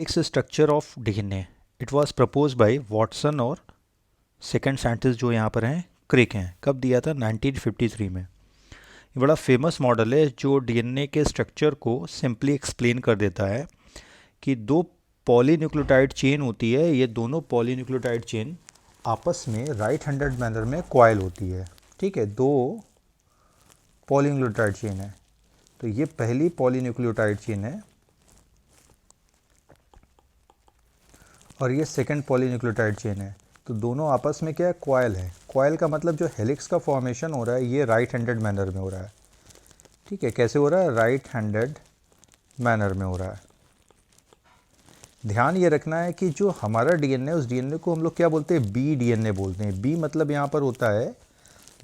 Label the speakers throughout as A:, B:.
A: It's a structure of DNA. It was proposed by Watson और second scientist जो यहाँ पर हैं क्रिक हैं। कब दिया था? 1953 में। ये बड़ा फेमस मॉडल है जो डीएनए के स्ट्रक्चर को सिंपली एक्सप्लेन कर देता है कि दो पॉलीन्यूक्लियोटाइड चेन होती है, ये दोनों पॉलीन्यूक्लियोटाइड चेन आपस में राइट हैंडेड मैनर में कॉइल होती है। ठीक है, दो पॉलीन्यूक्लियोटाइड चेन है, तो ये पहली पॉलीन्यूक्लियोटाइड चेन है और ये सेकंड पॉलीन्यूक्लियोटाइड चेन है। तो दोनों आपस में क्या है? कॉइल है। कॉइल का मतलब जो हेलिक्स का फॉर्मेशन हो रहा है ये राइट हैंडेड मैनर में हो रहा है। ठीक है, कैसे हो रहा है? राइट हैंडेड मैनर में हो रहा है। ध्यान ये रखना है कि जो हमारा डीएनए, उस डीएनए को हम लोग क्या बोलते हैं? बी डीएनए बोलते हैं। बी मतलब यहाँ पर होता है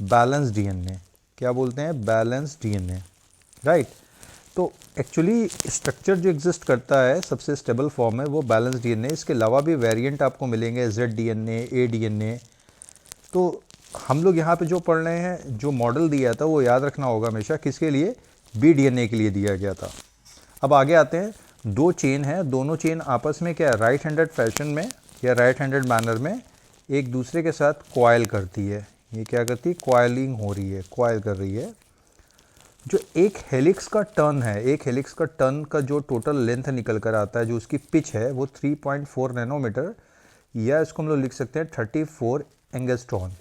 A: बैलेंस डीएनए। क्या बोलते हैं? Balance DNA, right. तो एक्चुअली स्ट्रक्चर जो एग्जिस्ट करता है सबसे स्टेबल फॉर्म है वो बैलेंस डीएनए। इसके अलावा भी वेरिएंट आपको मिलेंगे, जेड डीएनए, ए डीएनए। तो हम लोग यहाँ पे जो पढ़ रहे हैं, जो मॉडल दिया था वो याद रखना होगा हमेशा, किसके लिए? बी डीएनए के लिए दिया गया था। अब आगे आते हैं। दो चेन है, दोनों चेन आपस में क्या है? राइट हैंडेड फैशन में या राइट हैंडेड मैनर में एक दूसरे के साथ कॉइल करती है। ये क्या करती है? कॉइलिंग हो रही है, कॉइल कर रही है। जो एक हेलिक्स का टर्न है, एक हेलिक्स का टर्न का जो टोटल लेंथ निकल कर आता है, जो उसकी पिच है वो 3.4 नैनोमीटर, या इसको हम लोग लिख सकते हैं 34 एंगस्ट्रॉन।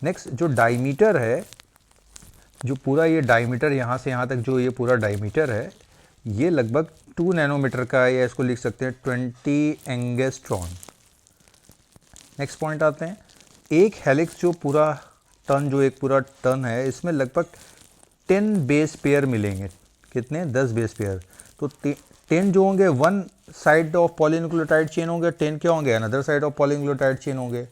A: नेक्स्ट जो डायमीटर है, जो पूरा ये डायमीटर यहाँ से यहाँ तक जो ये पूरा डायमीटर है, ये लगभग 2 नैनोमीटर का है, या इसको लिख सकते हैं 20 एंगस्ट्रॉन। नेक्स्ट पॉइंट आते हैं। एक हेलिक्स जो पूरा टर्न, जो एक पूरा टर्न है, इसमें लगभग 10 बेस पेयर मिलेंगे। कितने? 10 बेस पेयर। तो 10 जो होंगे one side of polynucleotide chain होंगे, 10 क्या होंगे? Another side of polynucleotide chain होंगे।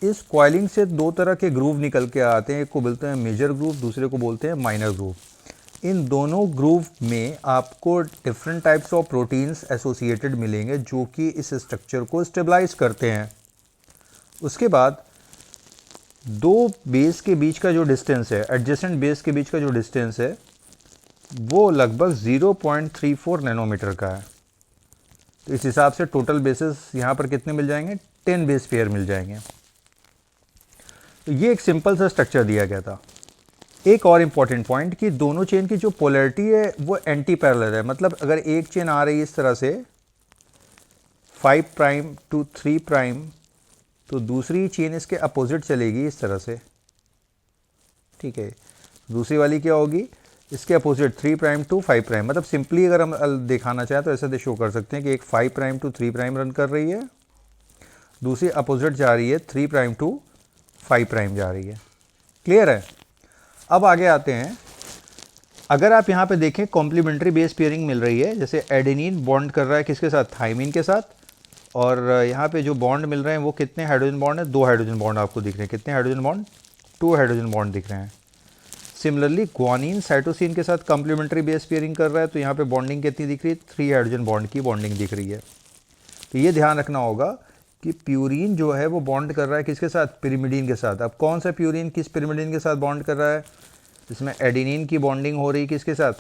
A: इस कॉइलिंग से दो तरह के ग्रूव निकल के आते हैं, एक को बोलते हैं मेजर ग्रूव, दूसरे को बोलते हैं माइनर ग्रूव। इन दोनों ग्रूव में आपको different types of proteins associated मिलेंगे जो कि इस स्ट्रक्चर को स्टेबलाइज करते हैं। उसके बाद दो बेस के बीच का जो डिस्टेंस है, एडजेसेंट बेस के बीच का जो डिस्टेंस है, वो लगभग 0.34 नैनोमीटर का है। तो इस हिसाब से टोटल बेसेस यहाँ पर कितने मिल जाएंगे? 10 बेस पेयर मिल जाएंगे। तो ये एक सिंपल सा स्ट्रक्चर दिया गया था। एक और इम्पॉर्टेंट पॉइंट कि दोनों चेन की जो पोलैरिटी है वो एंटी पैरेलल है। मतलब अगर एक चेन आ रही है इस तरह से 5 प्राइम टू 3 प्राइम, तो दूसरी चेन इसके अपोजिट चलेगी इस तरह से। ठीक है, दूसरी वाली क्या होगी? इसके अपोजिट 3 प्राइम टू 5 प्राइम। मतलब सिंपली अगर हम दिखाना चाहें तो ऐसे शो कर सकते हैं कि एक 5 प्राइम टू 3 प्राइम रन कर रही है, दूसरी अपोजिट जा रही है 3 प्राइम टू 5 प्राइम जा रही है। क्लियर है? अब आगे आते हैं। अगर आप यहाँ पे देखें कॉम्प्लीमेंट्री बेस पेयरिंग मिल रही है, जैसे एडेनिन बॉन्ड कर रहा है किसके साथ? थाइमिन के साथ। और यहाँ पे जो बॉन्ड मिल रहे हैं वो कितने हाइड्रोजन बॉन्ड है? 2 हाइड्रोजन बॉन्ड आपको दिख रहे हैं। कितने हाइड्रोजन बॉन्ड? 2 हाइड्रोजन बॉन्ड दिख रहे हैं। सिमिलरली ग्वानिन साइटोसिन के साथ कॉम्प्लीमेंट्री बेस पेयरिंग कर रहा है, तो यहाँ पे बॉन्डिंग कितनी दिख रही है? 3 हाइड्रोजन बॉन्ड की बॉन्डिंग दिख रही है। तो ये ध्यान रखना होगा कि प्यूरिन जो है वो बॉन्ड कर रहा है किसके साथ? पिरिमिडीन के साथ। अब कौन सा प्यूरिन किस पिरिमिडीन के साथ बॉन्ड कर रहा है? इसमें एडेनिन की बॉन्डिंग हो रही है किसके साथ?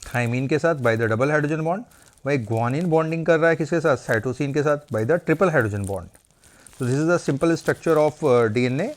A: थाइमिन के साथ by the double hydrogen bond. वही ग्वानिन बॉन्डिंग कर रहा है किसके साथ? साइटोसिन के साथ by the triple hydrogen bond. तो this is the simple structure of DNA.